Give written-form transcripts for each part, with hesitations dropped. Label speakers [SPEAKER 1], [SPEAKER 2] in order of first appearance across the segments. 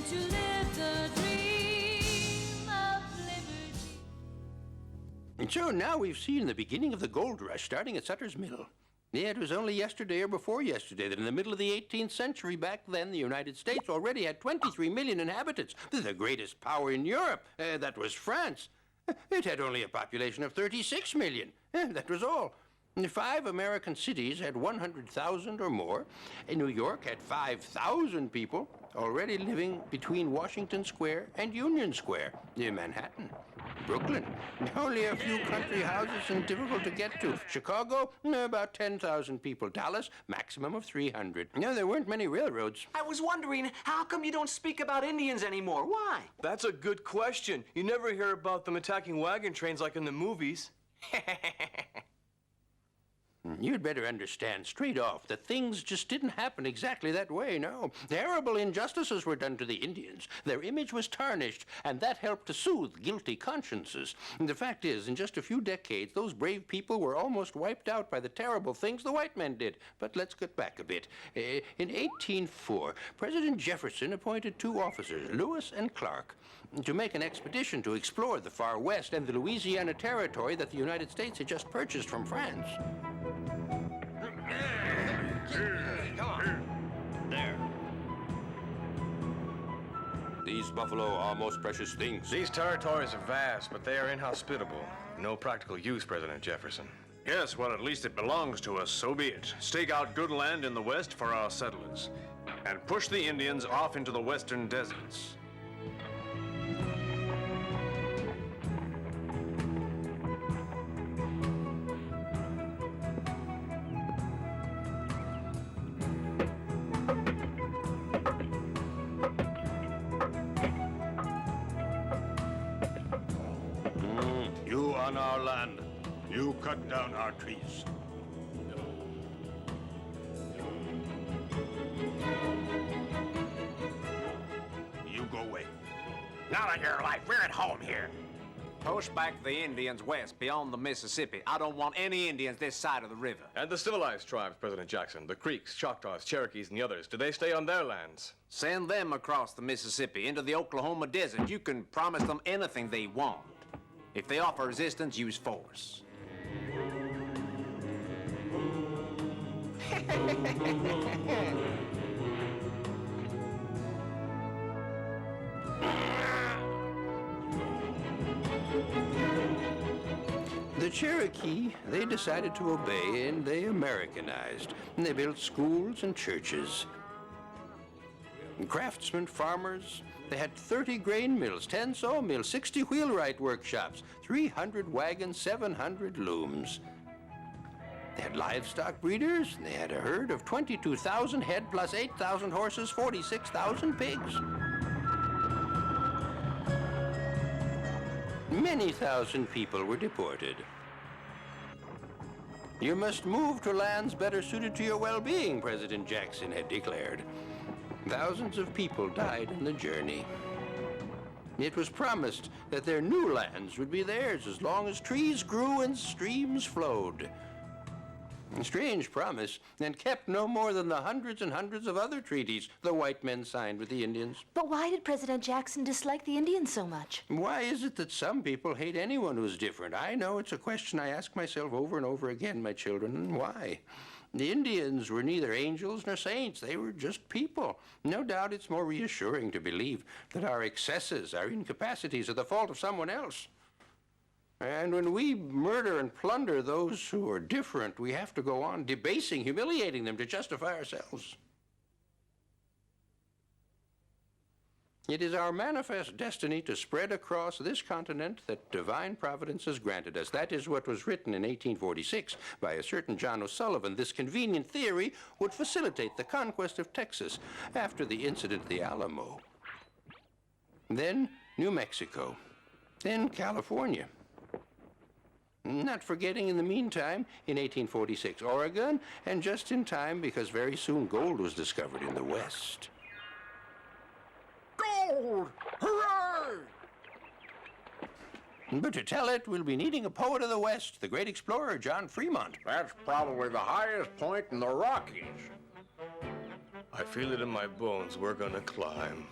[SPEAKER 1] and to live the dream of liberty.
[SPEAKER 2] And so now we've seen the beginning of the gold rush starting at Sutter's Mill. Yeah, it was only yesterday or before yesterday that in the middle of the 18th century, back then, the United States already had 23 million inhabitants, the greatest power in Europe. That was France. It had only a population of 36 million. That was all. 5 American cities had 100,000 or more. New York had 5,000 people already living between Washington Square and Union Square. Manhattan, Brooklyn, only a few country houses and difficult to get to. Chicago, about 10,000 people. Dallas, maximum of 300. No, there weren't many railroads.
[SPEAKER 3] I was wondering, how come you don't speak about Indians anymore? Why?
[SPEAKER 4] That's a good question. You never hear about them attacking wagon trains like in the movies.
[SPEAKER 2] You'd better understand straight off that things just didn't happen exactly that way, no. Terrible injustices were done to the Indians. Their image was tarnished, and that helped to soothe guilty consciences. And the fact is, in just a few decades, those brave people were almost wiped out by the terrible things the white men did. But let's get back a bit. In 1804, President Jefferson appointed 2 officers, Lewis and Clark, to make an expedition to explore the far west and the Louisiana Territory that the United States had just purchased from France.
[SPEAKER 3] Come on.
[SPEAKER 2] There. These buffalo are most precious things.
[SPEAKER 5] These territories are vast, but they are inhospitable. No practical use, President Jefferson.
[SPEAKER 6] Yes, well, at least it belongs to us, so be it. Stake out good land in the west for our settlers, and push the Indians off into the western deserts. You on our land, you cut down our trees. You go away.
[SPEAKER 3] Not on your life. We're at home here. Push back the Indians west beyond the Mississippi. I don't want any Indians this side of the river.
[SPEAKER 5] And the civilized tribes, President Jackson, the Creeks, Choctaws, Cherokees, and the others, do they stay on their lands?
[SPEAKER 3] Send them across the Mississippi into the Oklahoma desert. You can promise them anything they want. If they offer resistance, use force.
[SPEAKER 2] The Cherokee, they decided to obey, and they Americanized. And they built schools and churches. And craftsmen, farmers, they had 30 grain mills, 10 sawmills, 60 wheelwright workshops, 300 wagons, 700 looms. They had livestock breeders, and they had a herd of 22,000 head plus 8,000 horses, 46,000 pigs. Many thousand people were deported. You must move to lands better suited to your well-being, President Jackson had declared. Thousands of people died in the journey. It was promised that their new lands would be theirs as long as trees grew and streams flowed. A strange promise, and kept no more than the hundreds and hundreds of other treaties the white men signed with the Indians.
[SPEAKER 7] But why did President Jackson dislike the Indians so much?
[SPEAKER 2] Why is it that some people hate anyone who's different? I know it's a question I ask myself over and over again, my children. Why? The Indians were neither angels nor saints. They were just people. No doubt it's more reassuring to believe that our excesses, our incapacities are the fault of someone else. And when we murder and plunder those who are different, we have to go on debasing, humiliating them to justify ourselves. It is our manifest destiny to spread across this continent that divine providence has granted us. That is what was written in 1846 by a certain John O'Sullivan. This convenient theory would facilitate the conquest of Texas after the incident at the Alamo. Then New Mexico. Then California. Not forgetting, in the meantime, in 1846, Oregon, and just in time because very soon gold was discovered in the West.
[SPEAKER 3] Gold! Hooray!
[SPEAKER 2] But to tell it, we'll be needing a poet of the West, the great explorer, John Fremont.
[SPEAKER 6] That's probably the highest point in the Rockies.
[SPEAKER 5] I feel it in my bones. We're gonna climb.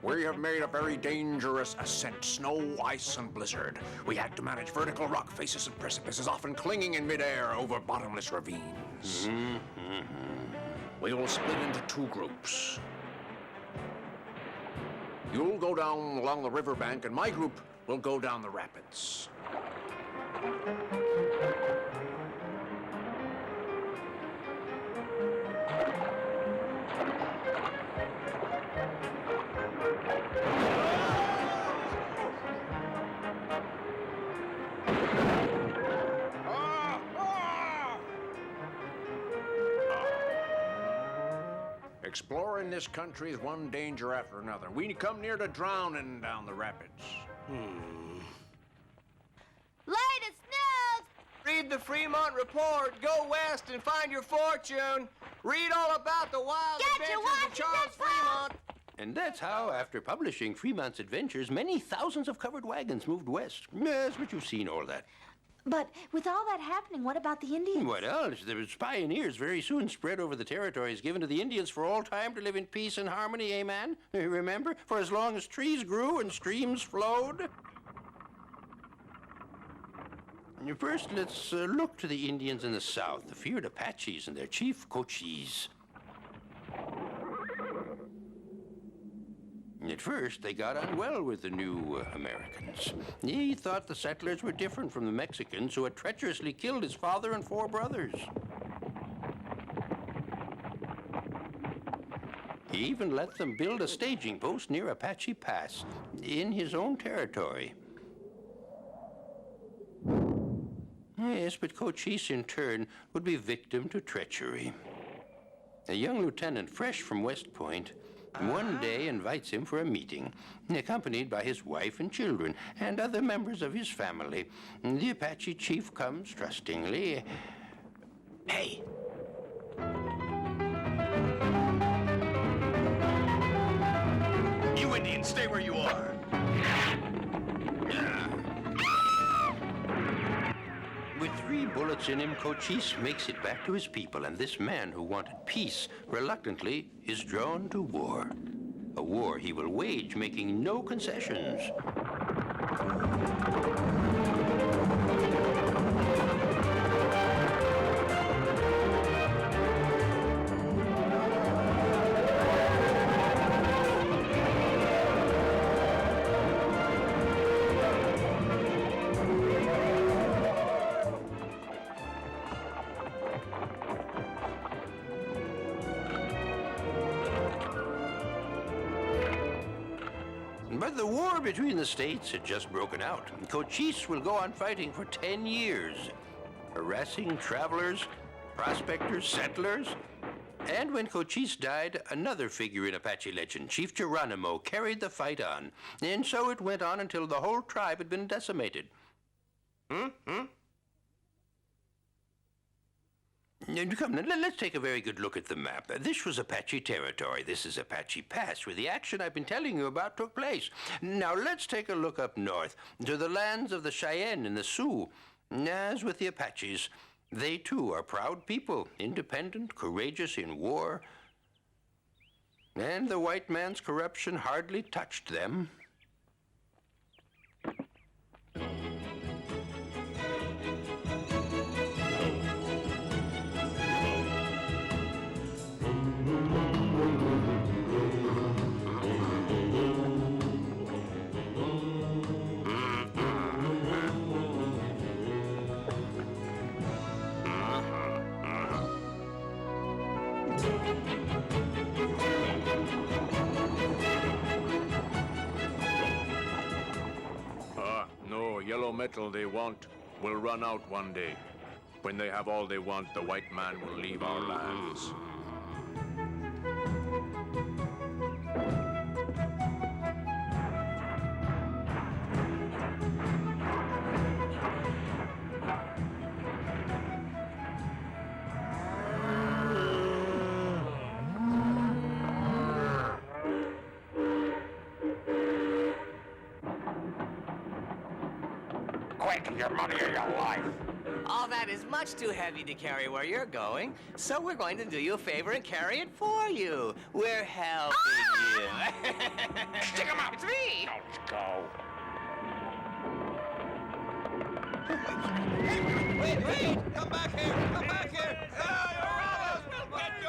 [SPEAKER 3] We have made a very dangerous ascent, snow, ice, and blizzard. We had to manage vertical rock faces and precipices, often clinging in midair over bottomless ravines. We will split into two groups. You'll go down along the riverbank, and my group will go down the rapids. Exploring this country is one danger after another. We come near to drowning down the rapids.
[SPEAKER 1] Latest news!
[SPEAKER 4] Read the Fremont Report. Go west and find your fortune. Read all about the wild
[SPEAKER 1] Get your
[SPEAKER 4] adventures of Charles
[SPEAKER 1] Washington
[SPEAKER 4] Fremont.
[SPEAKER 2] And that's how, after publishing Fremont's adventures, many thousands of covered wagons moved west. Yes, but you've seen all that.
[SPEAKER 7] But with all that happening, what about the Indians?
[SPEAKER 2] What else? The pioneers very soon spread over the territories given to the Indians for all time to live in peace and harmony, eh, man? Remember? For as long as trees grew and streams flowed. First, let's look to the Indians in the south, the feared Apaches and their chief, Cochise. At first, they got on well with the new Americans. He thought the settlers were different from the Mexicans who had treacherously killed his father and 4 brothers. He even let them build a staging post near Apache Pass in his own territory. Yes, but Cochise, in turn, would be victim to treachery. A young lieutenant fresh from West Point one day invites him for a meeting, accompanied by his wife and children and other members of his family. The Apache chief comes trustingly. Hey!
[SPEAKER 5] You Indians, stay where you are.
[SPEAKER 2] With 3 bullets in him, Cochise makes it back to his people, and this man who wanted peace reluctantly is drawn to war. A war he will wage, making no concessions. But the war between the states had just broken out. Cochise will go on fighting for 10 years, harassing travelers, prospectors, settlers. And when Cochise died, another figure in Apache legend, Chief Geronimo, carried the fight on. And so it went on until the whole tribe had been decimated. Come, let's take a very good look at the map. This was Apache territory. This is Apache Pass, where the action I've been telling you about took place. Now let's take a look up north, to the lands of the Cheyenne and the Sioux. As with the Apaches, they too are proud people, independent, courageous in war. And the white man's corruption hardly touched them.
[SPEAKER 6] No, yellow metal they want will run out one day. When they have all they want, the white man will leave our lands.
[SPEAKER 3] Quick, your money or your life.
[SPEAKER 4] All that is much too heavy to carry where you're going, so we're going to do you a favor and carry it for you. We're helping you.
[SPEAKER 3] Stick 'em up!
[SPEAKER 4] It's me!
[SPEAKER 3] Let's go.
[SPEAKER 2] Wait! Come back here! Come back here! Ah, you're robbers! We'll get you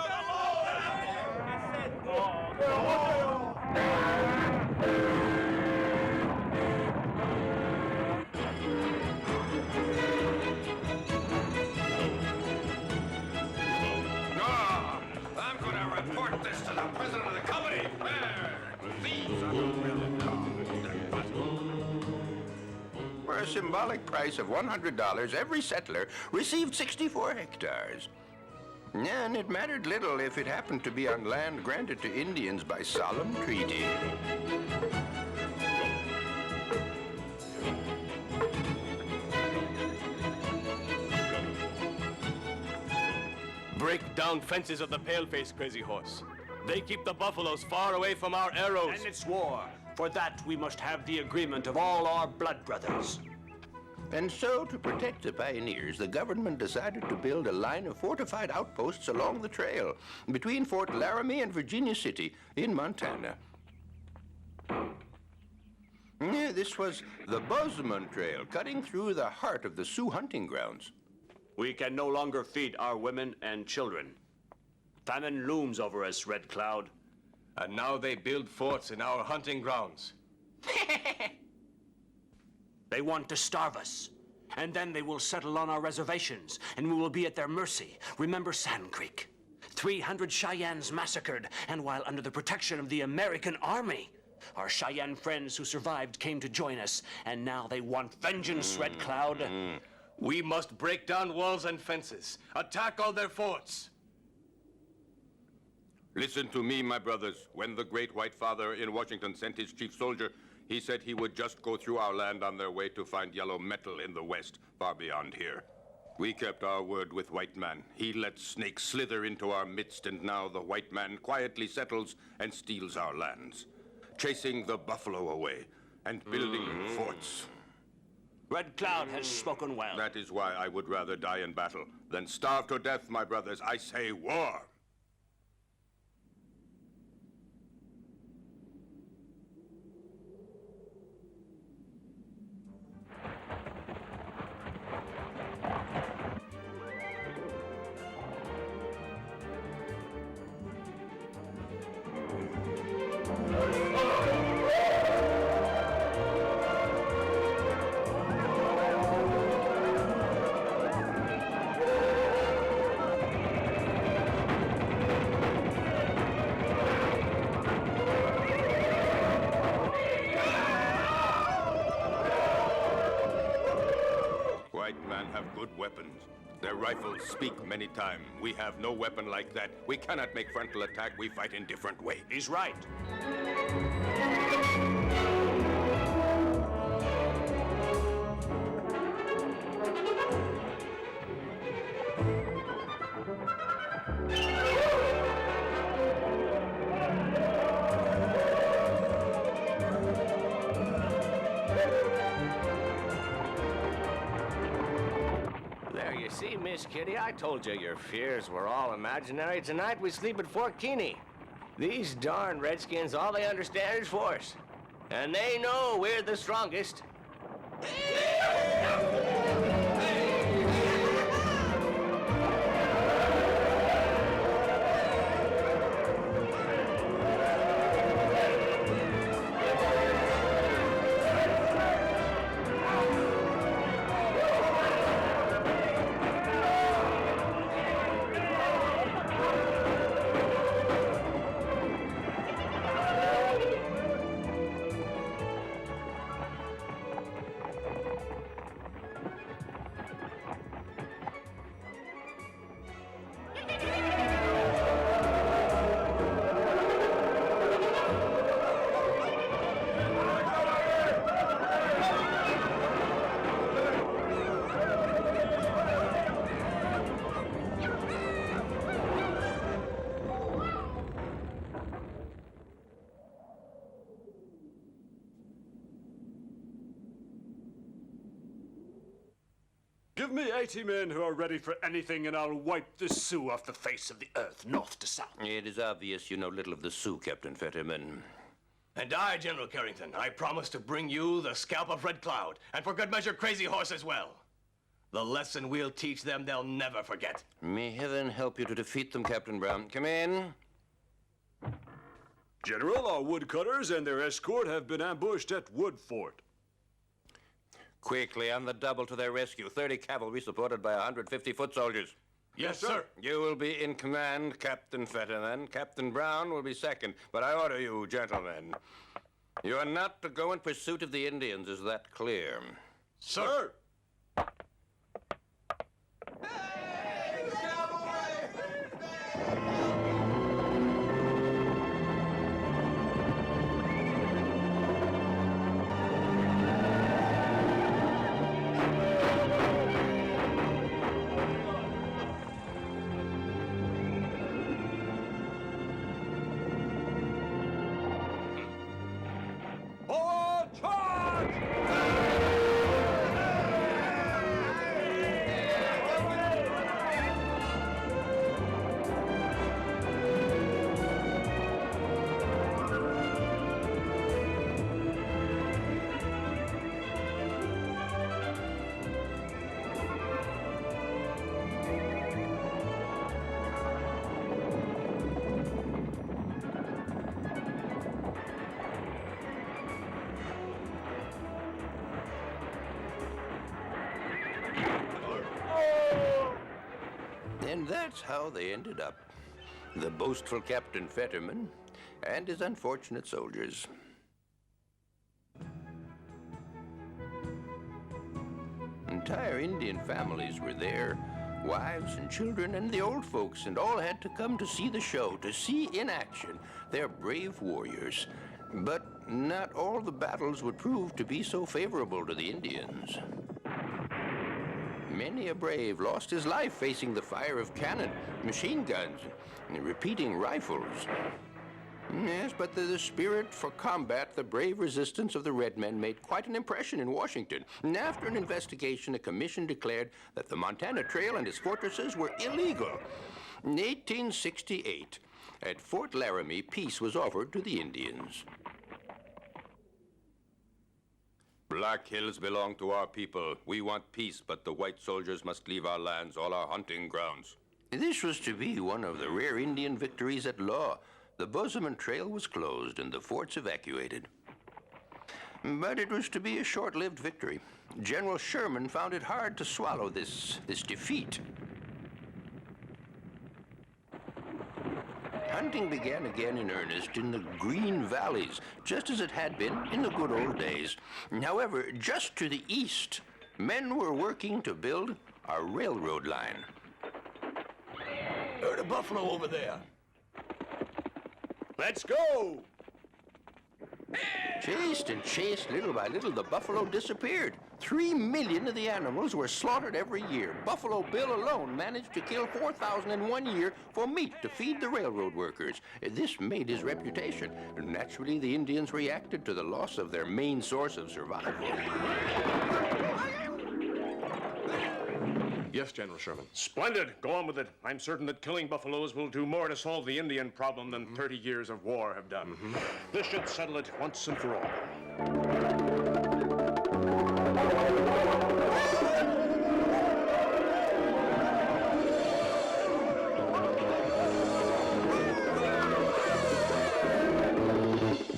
[SPEAKER 3] I'm going to report this to the president of the company. Thieves on the railroad car.
[SPEAKER 2] For a symbolic price of $100, every settler received 64 hectares. And it mattered little if it happened to be on land granted to Indians by solemn treaty.
[SPEAKER 5] Break down fences of the paleface, crazy horse. They keep the buffaloes far away from our arrows.
[SPEAKER 8] And it's war. For that, we must have the agreement of all our blood brothers.
[SPEAKER 2] And so, to protect the pioneers, the government decided to build a line of fortified outposts along the trail between Fort Laramie and Virginia City in Montana. Yeah, this was the Bozeman Trail, cutting through the heart of the Sioux hunting grounds.
[SPEAKER 8] We can no longer feed our women and children. Famine looms over us, Red Cloud.
[SPEAKER 5] And now they build forts in our hunting grounds.
[SPEAKER 8] They want to starve us. And then they will settle on our reservations, and we will be at their mercy. Remember Sand Creek? 300 Cheyennes massacred, and while under the protection of the American Army. Our Cheyenne friends who survived came to join us, and now they want vengeance, Red Cloud.
[SPEAKER 5] We must break down walls and fences, attack all their forts.
[SPEAKER 2] Listen to me, my brothers. When the great white father in Washington sent his chief soldier, he said he would just go through our land on their way to find yellow metal in the west, far beyond here. We kept our word with white man. He let snakes slither into our midst, and now the white man quietly settles and steals our lands, chasing the buffalo away and building forts.
[SPEAKER 8] Red Cloud has spoken well.
[SPEAKER 2] That is why I would rather die in battle than starve to death, my brothers. I say war. Their rifles speak many times. We have no weapon like that. We cannot make frontal attack. We fight in different ways.
[SPEAKER 8] He's right.
[SPEAKER 4] See, Miss Kitty, I told you your fears were all imaginary. Tonight we sleep at Fort Keeney. These darn Redskins, all they understand is force. And they know we're the strongest.
[SPEAKER 8] Give me 80 men who are ready for anything, and I'll wipe the Sioux off the face of the earth, north to south.
[SPEAKER 2] It is obvious you know little of the Sioux, Captain Fetterman.
[SPEAKER 4] And I, General Carrington, I promise to bring you the scalp of Red Cloud, and for good measure Crazy Horse as well. The lesson we'll teach them they'll never forget.
[SPEAKER 2] May heaven help you to defeat them, Captain Brown. Come in.
[SPEAKER 9] General, our woodcutters and their escort have been ambushed at Wood Fort.
[SPEAKER 2] Quickly, on the double to their rescue. 30 cavalry supported by 150 foot soldiers.
[SPEAKER 4] Yes, sir.
[SPEAKER 2] You will be in command, Captain Fetterman. Captain Brown will be second. But I order you, gentlemen, you are not to go in pursuit of the Indians. Is that clear?
[SPEAKER 4] Sir.
[SPEAKER 2] And that's how they ended up. The boastful Captain Fetterman and his unfortunate soldiers. Entire Indian families were there, wives and children and the old folks, and all had to come to see the show, to see in action their brave warriors. But not all the battles would prove to be so favorable to the Indians. Many a brave lost his life facing the fire of cannon, machine guns, and repeating rifles. Yes, but the spirit for combat, the brave resistance of the Red Men made quite an impression in Washington. And after an investigation, a commission declared that the Montana Trail and its fortresses were illegal. In 1868, at Fort Laramie, peace was offered to the Indians. Black Hills belong to our people. We want peace, but the white soldiers must leave our lands, all our hunting grounds. This was to be one of the rare Indian victories at law. The Bozeman Trail was closed and the forts evacuated. But it was to be a short-lived victory. General Sherman found it hard to swallow this defeat. Hunting began again in earnest in the Green Valleys, just as it had been in the good old days. However, just to the east, men were working to build a railroad line.
[SPEAKER 4] Heard a buffalo over there.
[SPEAKER 9] Let's go!
[SPEAKER 2] Chased and chased, little by little, the buffalo disappeared. 3 million of the animals were slaughtered every year. Buffalo Bill alone managed to kill 4,000 in 1 year for meat to feed the railroad workers. This made his reputation. Naturally, the Indians reacted to the loss of their main source of survival.
[SPEAKER 3] Yes, General Sherman.
[SPEAKER 6] Splendid. Go on with it. I'm certain that killing buffaloes will do more to solve the Indian problem than 30 years of war have done. This should settle it once and for all.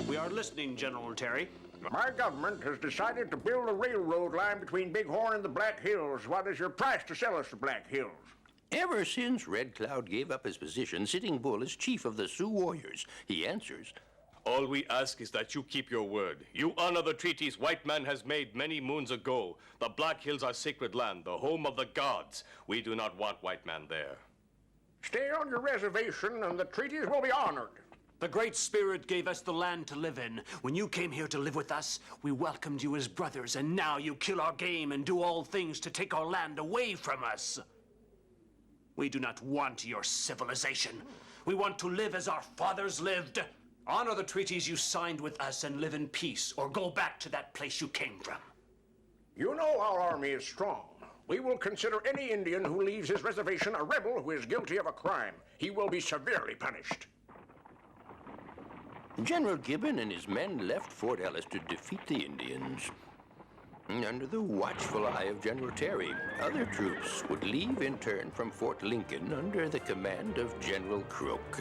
[SPEAKER 8] We are listening, General Terry.
[SPEAKER 3] My government has decided to build a railroad line between Bighorn and the Black Hills. What is your price to sell us the Black Hills?
[SPEAKER 2] Ever since Red Cloud gave up his position, Sitting Bull is chief of the Sioux warriors, he answers,
[SPEAKER 5] All we ask is that you keep your word. You honor the treaties white man has made many moons ago. The Black Hills are sacred land, the home of the gods. We do not want white man there.
[SPEAKER 3] Stay on your reservation and the treaties will be honored.
[SPEAKER 8] The Great Spirit gave us the land to live in. When you came here to live with us, we welcomed you as brothers, and now you kill our game and do all things to take our land away from us. We do not want your civilization. We want to live as our fathers lived. Honor the treaties you signed with us and live in peace, or go back to that place you came from.
[SPEAKER 3] You know our army is strong. We will consider any Indian who leaves his reservation a rebel who is guilty of a crime. He will be severely punished.
[SPEAKER 2] General Gibbon and his men left Fort Ellis to defeat the Indians. Under the watchful eye of General Terry, other troops would leave in turn from Fort Lincoln under the command of General Crook.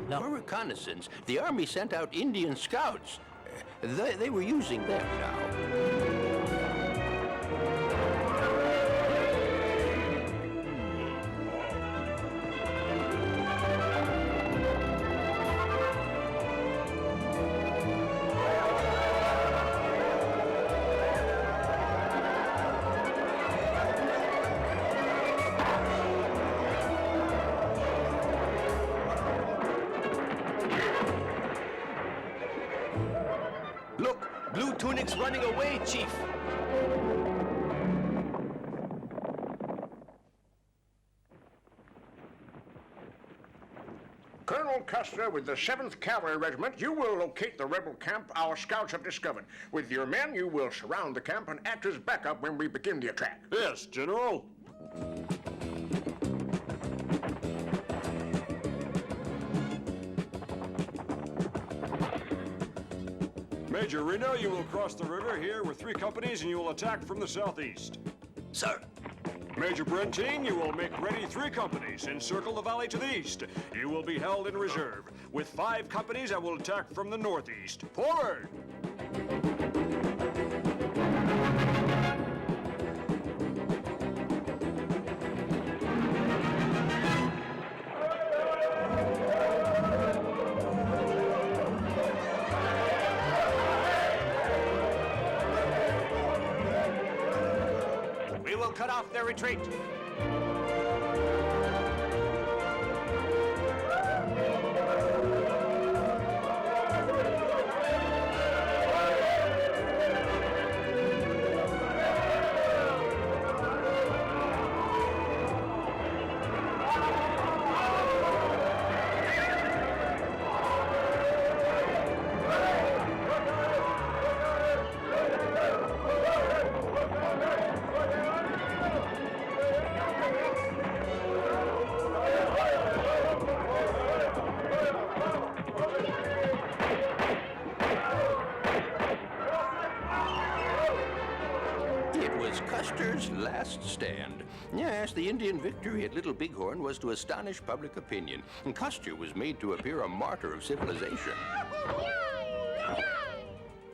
[SPEAKER 2] For reconnaissance, the Army sent out Indian scouts. They were using them now.
[SPEAKER 4] Look, Blue Tunic's running away, Chief.
[SPEAKER 3] Colonel Custer with the 7th Cavalry Regiment, you will locate the rebel camp our scouts have discovered. With your men, you will surround the camp and act as backup when we begin the attack.
[SPEAKER 9] Yes, General. Major Reno, you will cross the river here with 3 companies and you will attack from the southeast.
[SPEAKER 8] Sir.
[SPEAKER 9] Major Brentine, you will make ready 3 companies, encircle the valley to the east. You will be held in reserve. With 5 companies, I will attack from the northeast. Forward!
[SPEAKER 8] We will cut off their retreat.
[SPEAKER 2] Custer's last stand. Yes, the Indian victory at Little Bighorn was to astonish public opinion, and Custer was made to appear a martyr of civilization.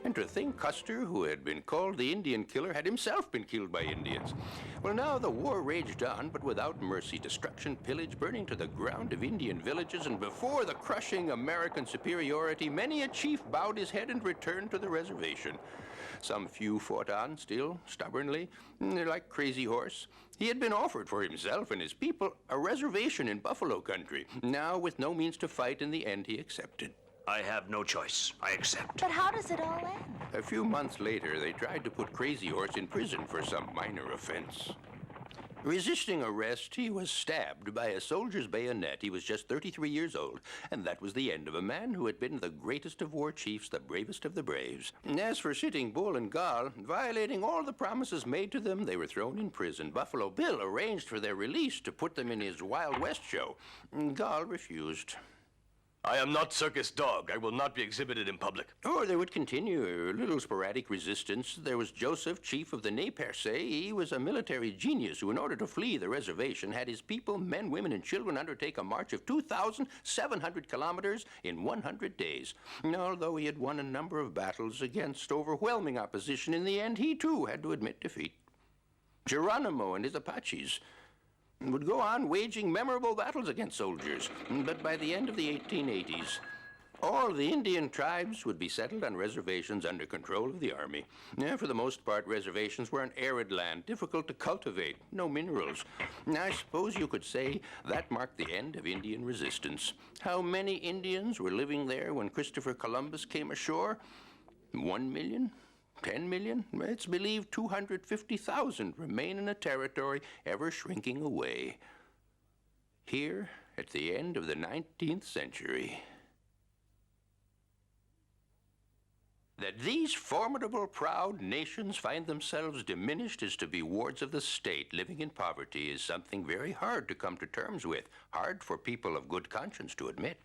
[SPEAKER 2] And to think Custer, who had been called the Indian killer, had himself been killed by Indians. Well, now the war raged on, but without mercy. Destruction, pillage, burning to the ground of Indian villages, and before the crushing American superiority, many a chief bowed his head and returned to the reservation. Some few fought on still, stubbornly, like Crazy Horse. He had been offered for himself and his people a reservation in Buffalo country. Now, with no means to fight, in the end he accepted.
[SPEAKER 8] I have no choice. I accept.
[SPEAKER 7] But how does it all end?
[SPEAKER 2] A few months later, they tried to put Crazy Horse in prison for some minor offense. Resisting arrest, he was stabbed by a soldier's bayonet. He was just 33 years old, and that was the end of a man who had been the greatest of war chiefs, the bravest of the braves. As for Sitting Bull and Gall, violating all the promises made to them, they were thrown in prison. Buffalo Bill arranged for their release to put them in his Wild West show. Gall refused.
[SPEAKER 5] I am not circus dog. I will not be exhibited in public.
[SPEAKER 2] Or they would continue a little sporadic resistance. There was Joseph, chief of the Nez Perce. He was a military genius who, in order to flee the reservation, had his people, men, women, and children, undertake a march of 2,700 kilometers in 100 days. Although he had won a number of battles against overwhelming opposition, in the end, he too had to admit defeat. Geronimo and his Apaches would go on waging memorable battles against soldiers. But by the end of the 1880s, all the Indian tribes would be settled on reservations under control of the Army. For the most part, reservations were an arid land, difficult to cultivate, no minerals. I suppose you could say that marked the end of Indian resistance. How many Indians were living there when Christopher Columbus came ashore? 1 million? 10 million? It's believed 250,000 remain in a territory ever shrinking away. Here, at the end of the 19th century. That these formidable, proud nations find themselves diminished as to be wards of the state living in poverty is something very hard to come to terms with, hard for people of good conscience to admit.